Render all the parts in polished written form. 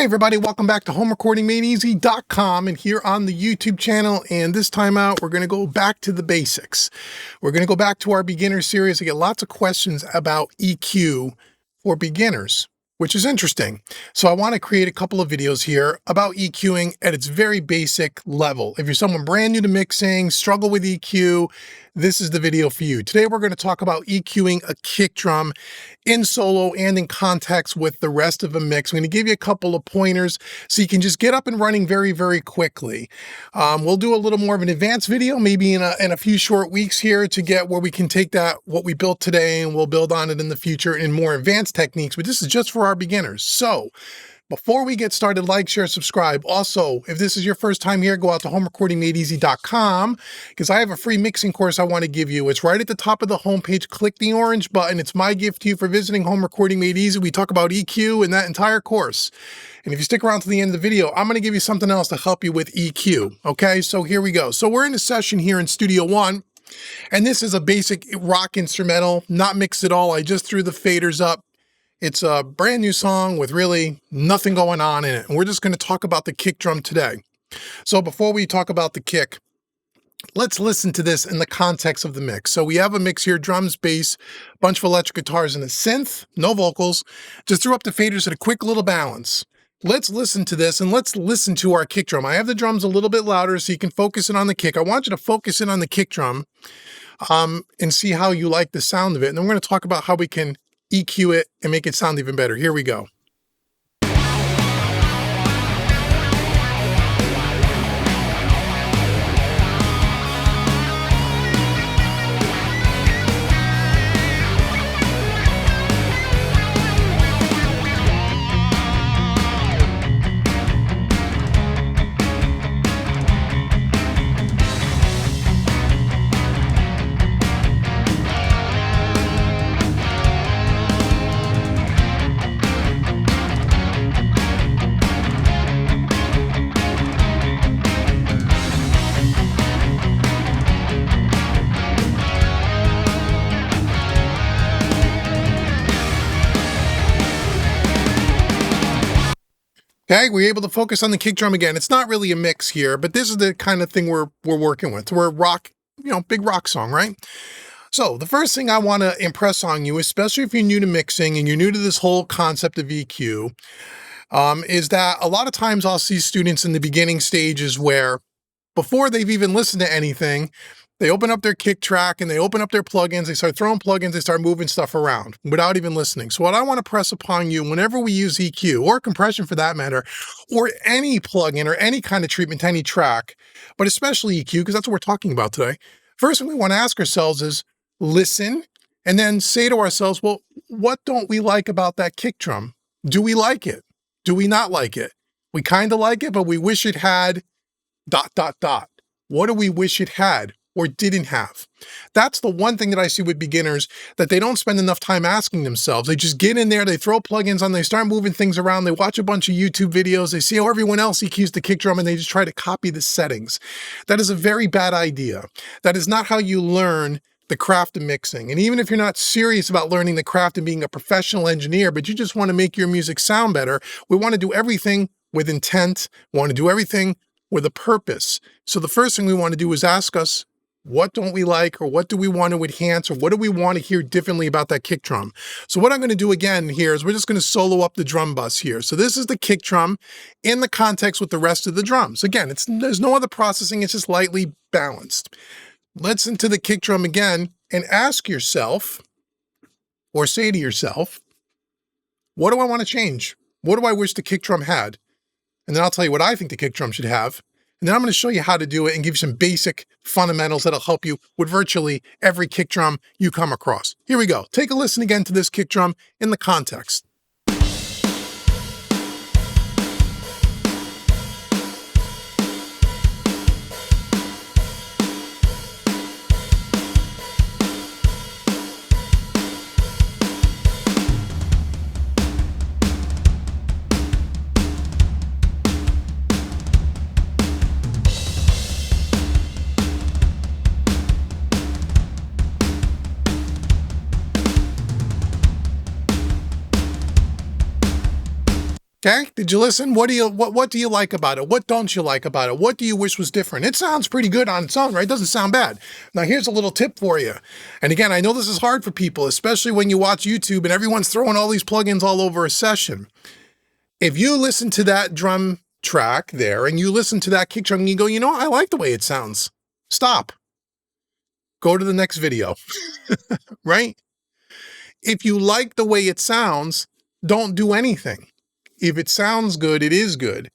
Hey everybody, welcome back to homerecordingmadeeasy.com and here on the YouTube channel. And this time out, we're going to go back to the basics. We're going to go back to our beginner series. I get lots of questions about EQ for beginners, which is interesting. So I want to create a couple of videos here about EQing at its very basic level. If you're someone brand new to mixing, struggle with EQ, this is the video for you. Today we're going to talk about EQing a kick drum in solo and in context with the rest of a mix. I'm going to give you a couple of pointers so you can just get up and running very, very quickly. We'll do a little more of an advanced video, maybe in a few short weeks here to get where we can take that, what we built today, and we'll build on it in the future in more advanced techniques, but this is just for our beginners. So before we get started, like, share, subscribe. Also, if this is your first time here, go out to homerecordingmadeeasy.com because I have a free mixing course I want to give you. It's right at the top of the homepage. Click the orange button. It's my gift to you for visiting Home Recording Made Easy. We talk about EQ in that entire course. And if you stick around to the end of the video, I'm going to give you something else to help you with EQ. Okay, so here we go. So we're in a session here in Studio One, and this is a basic rock instrumental, not mixed at all. I just threw the faders up. It's a brand new song with really nothing going on in it. And we're just going to talk about the kick drum today. So before we talk about the kick, let's listen to this in the context of the mix. So we have a mix here, drums, bass, bunch of electric guitars and a synth, no vocals. Just threw up the faders at a quick little balance. Let's listen to this and let's listen to our kick drum. I have the drums a little bit louder so you can focus in on the kick. I want you to focus in on the kick drum and see how you like the sound of it. And then we're going to talk about how we can EQ it and make it sound even better. Here we go. Okay, we're able to focus on the kick drum again. It's not really a mix here, but this is the kind of thing we're working with. We're rock, big rock song, right? So the first thing I want to impress on you, especially if you're new to mixing and you're new to this whole concept of EQ, is that a lot of times I'll see students in the beginning stages where before they've even listened to anything, they open up their kick track and they open up their plugins, they start throwing plugins, they start moving stuff around without even listening. So what I want to press upon you whenever we use EQ or compression for that matter, or any plugin or any kind of treatment to any track, but especially EQ, because that's what we're talking about today. First thing we want to ask ourselves is listen and then say to ourselves, well, what don't we like about that kick drum? Do we like it? Do we not like it? We kind of like it, but we wish it had ... What do we wish it had or didn't have? That's the one thing that I see with beginners that they don't spend enough time asking themselves. They just get in there, they throw plugins on, they start moving things around, they watch a bunch of YouTube videos, they see how everyone else EQs the kick drum and they just try to copy the settings. That is a very bad idea. That is not how you learn the craft of mixing. And even if you're not serious about learning the craft and being a professional engineer, but you just want to make your music sound better, we want to do everything with intent, we want to do everything with a purpose. So the first thing we want to do is ask us, what don't we like, or what do we want to enhance, or what do we want to hear differently about that kick drum? So what I'm going to do again here is we're just going to solo up the drum bus here. So this is the kick drum in the context with the rest of the drums. Again, there's no other processing, it's just lightly balanced. Listen to the kick drum again and ask yourself, or say to yourself, what do I want to change? What do I wish the kick drum had? And then I'll tell you what I think the kick drum should have. And then I'm going to show you how to do it and give you some basic fundamentals that'll help you with virtually every kick drum you come across. Here we go. Take a listen again to this kick drum in the context. Okay, did you listen? What do you like about it? What don't you like about it? What do you wish was different? It sounds pretty good on its own, right? It doesn't sound bad. Now here's a little tip for you. And again, I know this is hard for people, especially when you watch YouTube and everyone's throwing all these plugins all over a session. If you listen to that drum track there and you listen to that kick drum and you go, you know, I like the way it sounds. Stop. Go to the next video, right? If you like the way it sounds, don't do anything. If it sounds good, it is good.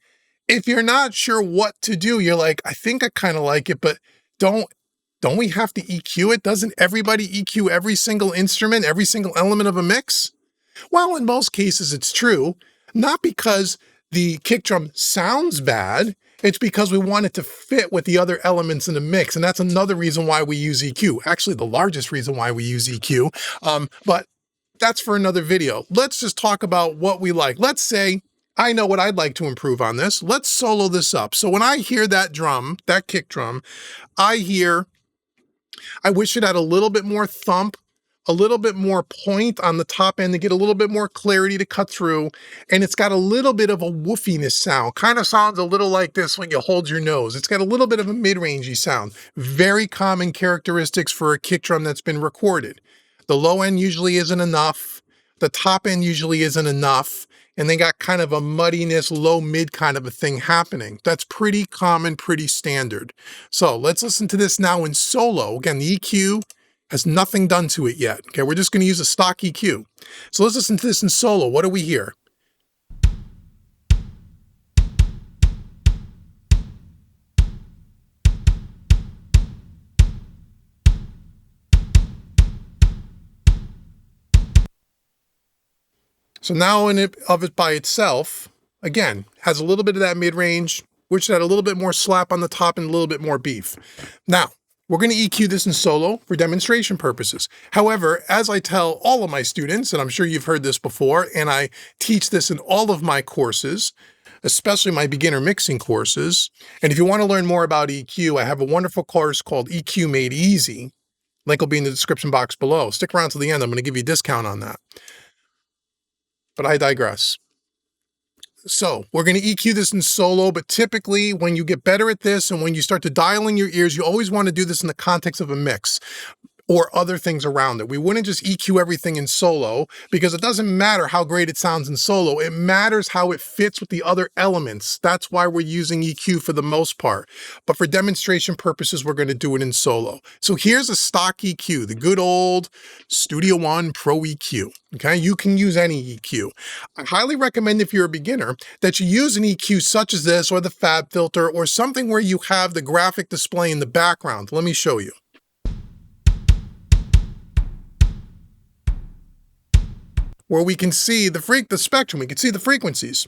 If you're not sure what to do, you're like, I think I kind of like it, but don't we have to EQ it? Doesn't everybody EQ every single instrument, every single element of a mix? Well, in most cases, it's true. Not because the kick drum sounds bad. It's because we want it to fit with the other elements in the mix. And that's another reason why we use EQ. Actually, the largest reason why we use EQ. But that's for another video. Let's just talk about what we like. Let's say I know what I'd like to improve on this. Let's solo this up. So when I hear that drum, that kick drum, I wish it had a little bit more thump, a little bit more point on the top end to get a little bit more clarity to cut through. And it's got a little bit of a woofiness sound. Kind of sounds a little like this when you hold your nose. It's got a little bit of a mid-rangey sound. Very common characteristics for a kick drum that's been recorded. The low end usually isn't enough. The top end usually isn't enough. And they got kind of a muddiness, low mid kind of a thing happening. That's pretty common, pretty standard. So let's listen to this now in solo. Again, the EQ has nothing done to it yet. Okay, we're just going to use a stock EQ. So let's listen to this in solo. What do we hear? So now of it by itself, again, has a little bit of that mid-range, which had a little bit more slap on the top and a little bit more beef. Now, we're going to EQ this in solo for demonstration purposes. However, as I tell all of my students, and I'm sure you've heard this before, and I teach this in all of my courses, especially my beginner mixing courses. And if you want to learn more about EQ, I have a wonderful course called EQ Made Easy. Link will be in the description box below. Stick around to the end. I'm going to give you a discount on that. But I digress. So we're going to EQ this in solo, but typically when you get better at this and when you start to dial in your ears, you always want to do this in the context of a mix or other things around it. We wouldn't just EQ everything in solo because it doesn't matter how great it sounds in solo. It matters how it fits with the other elements. That's why we're using EQ for the most part. But for demonstration purposes, we're going to do it in solo. So here's a stock EQ, the good old Studio One Pro EQ. Okay, you can use any EQ. I highly recommend if you're a beginner that you use an EQ such as this or the Fab filter or something where you have the graphic display in the background. Let me show you. Where we can see the spectrum, we can see the frequencies.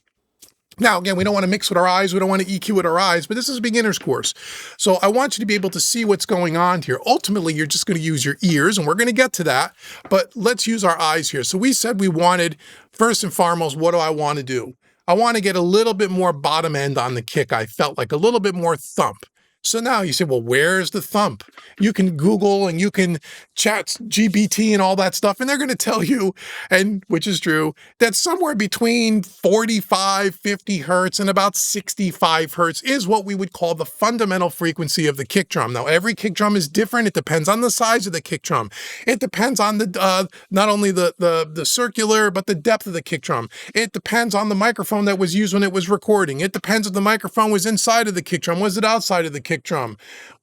Now, again, we don't want to mix with our eyes, we don't want to EQ with our eyes, but this is a beginner's course. So I want you to be able to see what's going on here. Ultimately, you're just going to use your ears, and we're going to get to that, but let's use our eyes here. So we said we wanted, first and foremost, what do I want to do? I want to get a little bit more bottom end on the kick. I felt like a little bit more thump. So now you say, well, where's the thump? You can Google and you can chat GPT and all that stuff, and they're going to tell you, and which is true, that somewhere between 45, 50 hertz and about 65 hertz is what we would call the fundamental frequency of the kick drum. Now, every kick drum is different. It depends on the size of the kick drum. It depends on the not only the circular, but the depth of the kick drum. It depends on the microphone that was used when it was recording. It depends if the microphone was inside of the kick drum. Was it outside of the kick drum?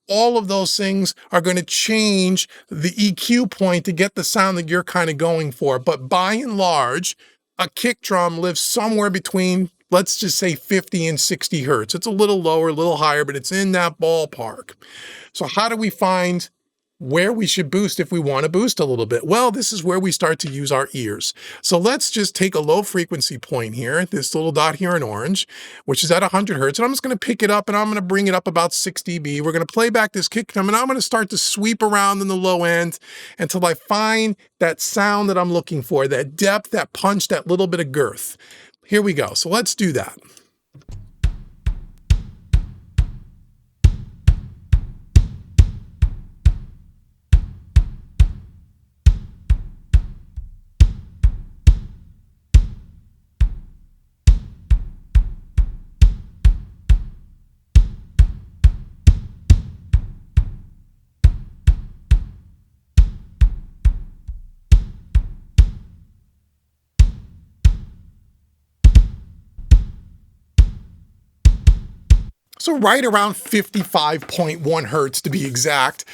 All of those things are going to change the EQ point to get the sound that you're kind of going for. But by and large, a kick drum lives somewhere between, let's just say 50 and 60 hertz. It's a little lower, a little higher, but it's in that ballpark. So how do we find where we should boost if we want to boost a little bit? Well, this is where we start to use our ears. So let's just take a low frequency point here, this little dot here in orange, which is at 100 hertz. And I'm just going to pick it up and I'm going to bring it up about 6 dB. We're going to play back this kick drum and I'm going to start to sweep around in the low end until I find that sound that I'm looking for, that depth, that punch, that little bit of girth. Here we go. So let's do that. So right around 55.1 hertz to be exact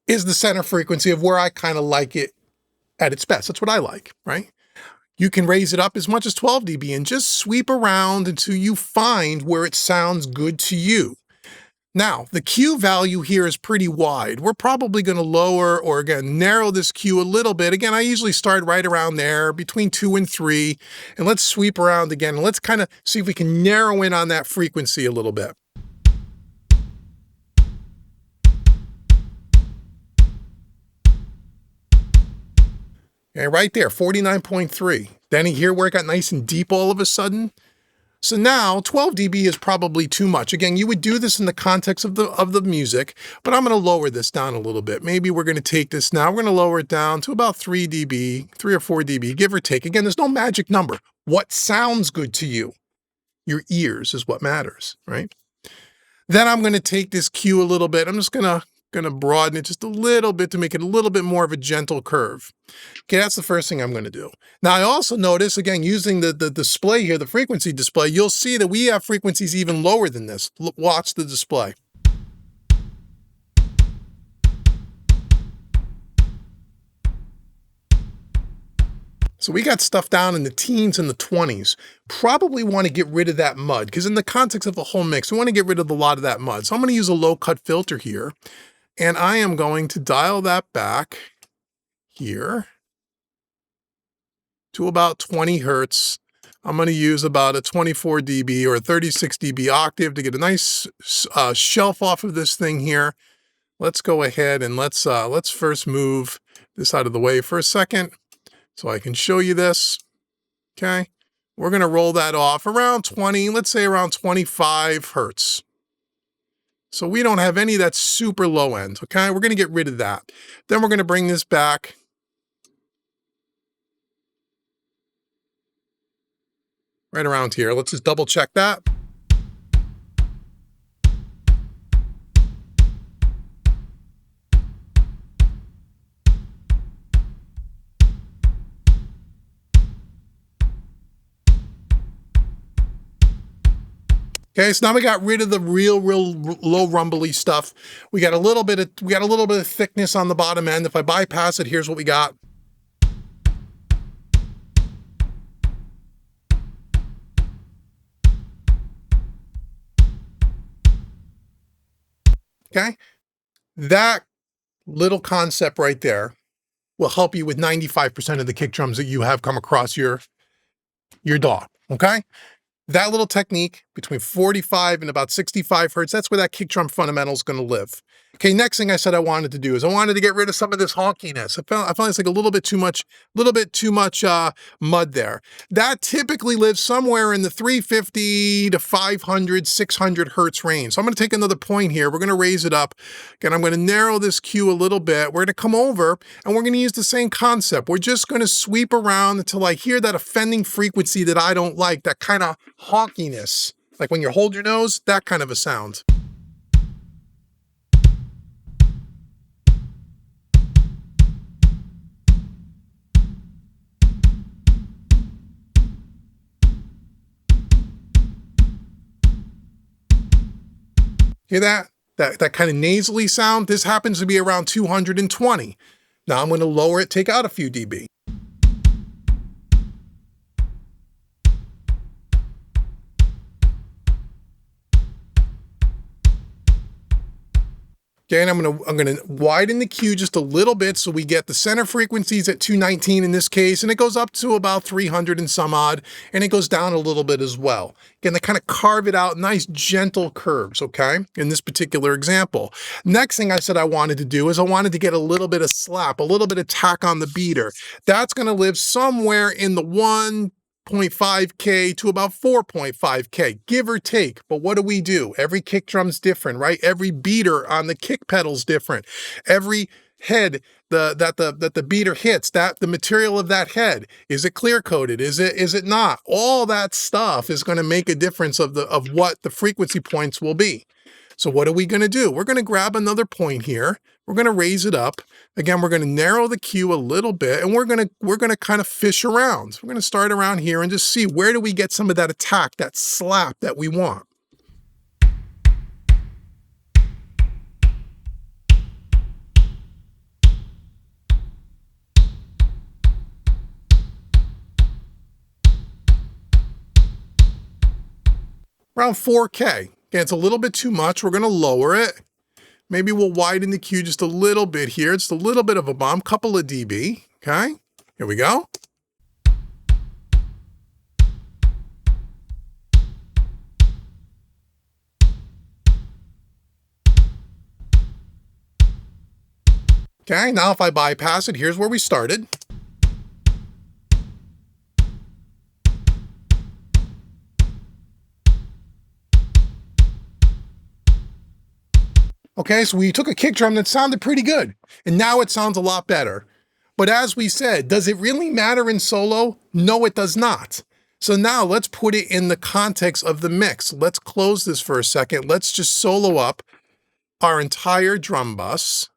is the center frequency of where I kind of like it at its best. That's what I like, right? You can raise it up as much as 12 dB and just sweep around until you find where it sounds good to you. Now, the Q value here is pretty wide. We're probably going to lower or again, narrow this Q a little bit. Again, I usually start right around there between 2 and 3. And let's sweep around again. And let's kind of see if we can narrow in on that frequency a little bit. Okay, right there, 49.3. Then hear where it got nice and deep all of a sudden? So now 12 dB is probably too much. Again, you would do this in the context of the music, but I'm going to lower this down a little bit. Maybe we're going to take this now. We're going to lower it down to about 3 dB, 3 or 4 dB, give or take. Again, there's no magic number. What sounds good to you? Your ears is what matters, right? Then I'm going to take this Q a little bit. I'm just going to broaden it just a little bit to make it a little bit more of a gentle curve. Okay, that's the first thing I'm going to do. Now, I also notice, again, using the display here, the frequency display, you'll see that we have frequencies even lower than this. Watch the display. So we got stuff down in the teens and the 20s. Probably want to get rid of that mud, because in the context of the whole mix, we want to get rid of a lot of that mud. So I'm going to use a low-cut filter here, and I am going to dial that back here to about 20 hertz. I'm going to use about a 24 dB or a 36 dB octave to get a nice shelf off of this thing here. Let's go ahead and let's first move this out of the way for a second so I can show you this. Okay, we're going to roll that off around 20, let's say around 25 hertz. So we don't have any of that super low end. Okay, we're going to get rid of that. Then we're going to bring this back right around here. Let's just double check that. Okay, so now we got rid of the real low rumbly stuff. We got a little bit of thickness on the bottom end. If I bypass it, here's what we got. Okay, that little concept right there will help you with 95% of the kick drums that you have come across your DAW. Okay. That little technique between 45 and about 65 hertz, that's where that kick drum fundamental is going to live. Okay, next thing I said I wanted to do is I wanted to get rid of some of this honkiness. I found it's like a little bit too much mud there. That typically lives somewhere in the 350 to 500, 600 hertz range. So I'm going to take another point here. We're going to raise it up. Again, I'm going to narrow this Q a little bit. We're going to come over and we're going to use the same concept. We're just going to sweep around until I hear that offending frequency that I don't like, that kind of honkiness. Like when you hold your nose, that kind of a sound. Hear that? That kind of nasally sound? This happens to be around 220. Now I'm going to lower it, take out a few dB. Okay, and I'm gonna widen the Q just a little bit so we get the center frequencies at 219 in this case, and it goes up to about 300 and some odd, and it goes down a little bit as well. Again, they kind of carve it out, nice gentle curves, okay, in this particular example. Next thing I said I wanted to do is I wanted to get a little bit of slap, a little bit of tack on the beater. That's gonna live somewhere in the 1.5K to about 4.5K, give or take. But what do? Every kick drum's different, right? Every beater on the kick pedal's different. Every head that the beater hits, the material of that head, is it clear coated? Is it not? All that stuff is going to make a difference of what the frequency points will be. So what are we going to do? We're going to grab another point here. We're going to raise it up. Again, we're going to narrow the Q a little bit, and we're going to kind of fish around. So we're going to start around here and just see where do we get some of that attack, that slap that we want. around 4K. Again, it's a little bit too much. We're going to lower it. Maybe we'll widen the cue just a little bit here. It's a little bit of a bump, couple of dB. Okay, here we go. Okay, now if I bypass it, here's where we started. Okay, so we took a kick drum that sounded pretty good, and now it sounds a lot better. But as we said, does it really matter in solo? No, it does not. So now let's put it in the context of the mix. Let's close this for a second. Let's just solo up our entire drum bus,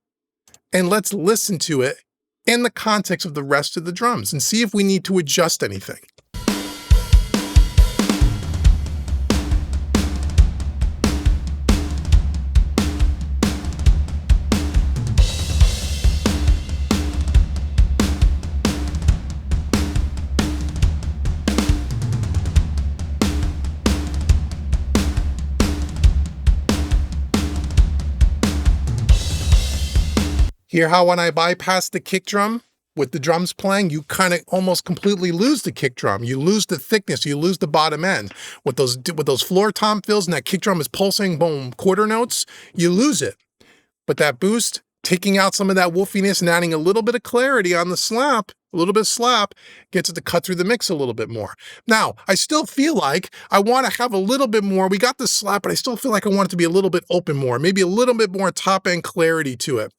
and let's listen to it in the context of the rest of the drums and see if we need to adjust anything. Hear how when I bypass the kick drum with the drums playing, you kind of almost completely lose the kick drum. You lose the thickness, you lose the bottom end. With those floor tom fills and that kick drum is pulsing, boom, quarter notes, you lose it. But that boost, taking out some of that woofiness and adding a little bit of clarity on the slap, a little bit of slap, gets it to cut through the mix a little bit more. Now, I still feel like I want to have a little bit more. We got the slap, but I still feel like I want it to be a little bit open more, maybe a little bit more top-end clarity to it.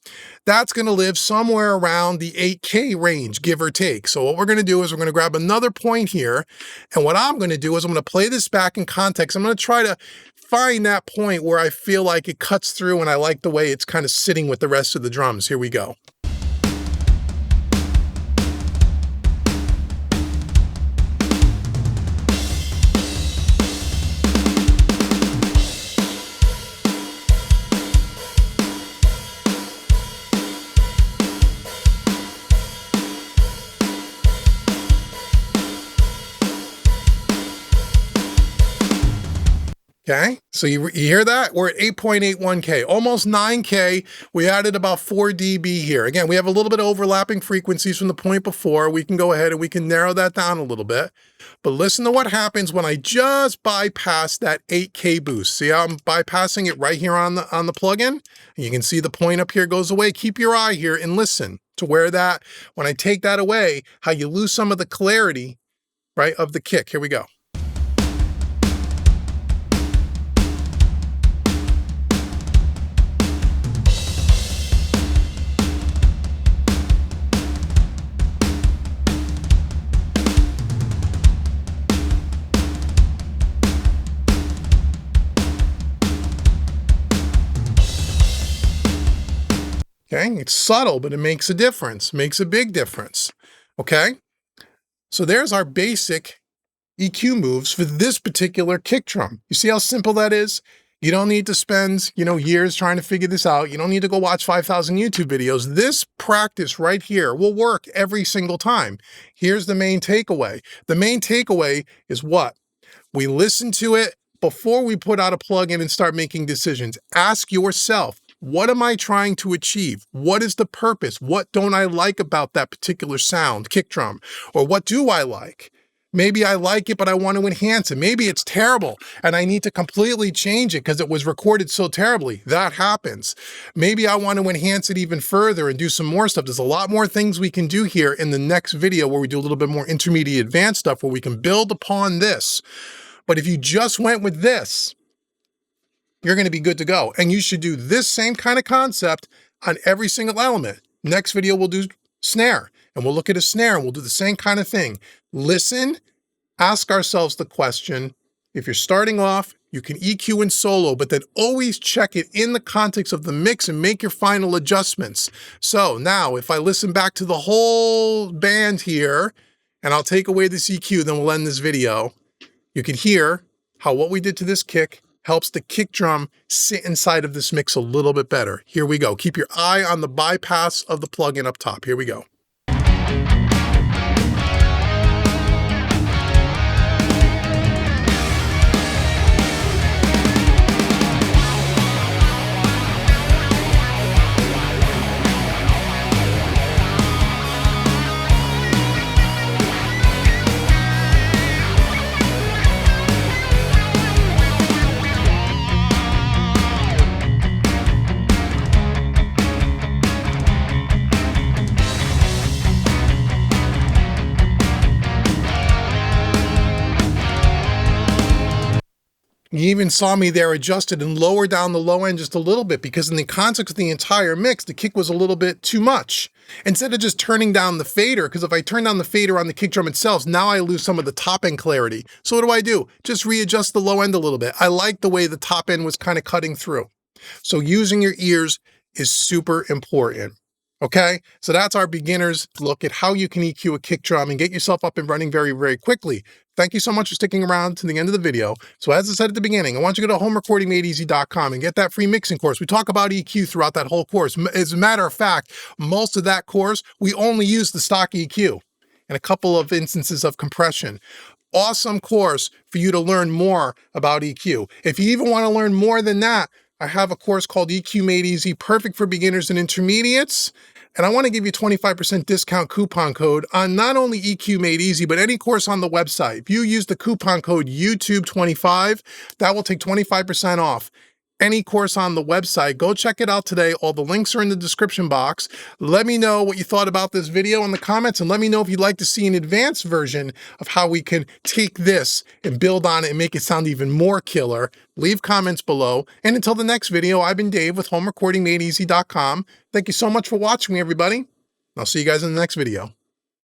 That's going to live somewhere around the 8K range, give or take. So what we're going to do is we're going to grab another point here, and what I'm going to do is I'm going to play this back in context. I'm going to try to find that point where I feel like it cuts through and I like the way it's kind of sitting with the rest of the drums. Here we go. Okay, so you hear that? We're at 8.81K, almost 9K. We added about 4 dB here. Again, we have a little bit of overlapping frequencies from the point before. We can go ahead and we can narrow that down a little bit. But listen to what happens when I just bypass that 8K boost. See how I'm bypassing it right here on the plugin? And you can see the point up here goes away. Keep your eye here and listen to where that, when I take that away, how you lose some of the clarity, right, of the kick. Here we go. Okay, it's subtle, but it makes a difference, makes a big difference. Okay, so there's our basic EQ moves for this particular kick drum. You see how simple that is? You don't need to spend, years trying to figure this out. You don't need to go watch 5,000 YouTube videos. This practice right here will work every single time. Here's the main takeaway. The main takeaway is what? We listen to it before we put out a plugin and start making decisions. Ask yourself, what am I trying to achieve? What is the purpose? What don't I like about that particular sound, kick drum? Or what do I like? Maybe I like it, but I want to enhance it. Maybe it's terrible and I need to completely change it because it was recorded so terribly. That happens. Maybe I want to enhance it even further and do some more stuff. There's a lot more things we can do here in the next video where we do a little bit more intermediate advanced stuff where we can build upon this. But if you just went with this, you're going to be good to go. And you should do this same kind of concept on every single element. Next video, we'll do snare, and we'll look at a snare, and we'll do the same kind of thing. Listen, ask ourselves the question. If you're starting off, you can EQ in solo, but then always check it in the context of the mix and make your final adjustments. So now, if I listen back to the whole band here, and I'll take away this EQ, then we'll end this video, you can hear how what we did to this kick helps the kick drum sit inside of this mix a little bit better. Here we go. Keep your eye on the bypass of the plugin up top. Here we go. You even saw me there adjusted and lower down the low end just a little bit because in the context of the entire mix, the kick was a little bit too much. Instead of just turning down the fader, because if I turn down the fader on the kick drum itself, now I lose some of the top end clarity. So what do? Just readjust the low end a little bit. I like the way the top end was kind of cutting through. So using your ears is super important. Okay, so that's our beginner's look at how you can EQ a kick drum and get yourself up and running very, very quickly. Thank you so much for sticking around to the end of the video. So as I said at the beginning, I want you to go to homerecordingmadeeasy.com and get that free mixing course. We talk about EQ throughout that whole course. As a matter of fact, most of that course, we only use the stock EQ and a couple of instances of compression. Awesome course for you to learn more about EQ. If you even want to learn more than that, I have a course called EQ Made Easy, perfect for beginners and intermediates. And I want to give you 25% discount coupon code on not only EQ Made Easy, but any course on the website. If you use the coupon code YouTube25, that will take 25% off any course on the website. Go check it out today. All the links are in the description box. Let me know what you thought about this video in the comments, and let me know if you'd like to see an advanced version of how we can take this and build on it and make it sound even more killer. Leave comments below. And until the next video, I've been Dave with homerecordingmadeeasy.com. Thank you so much for watching me, everybody. I'll see you guys in the next video.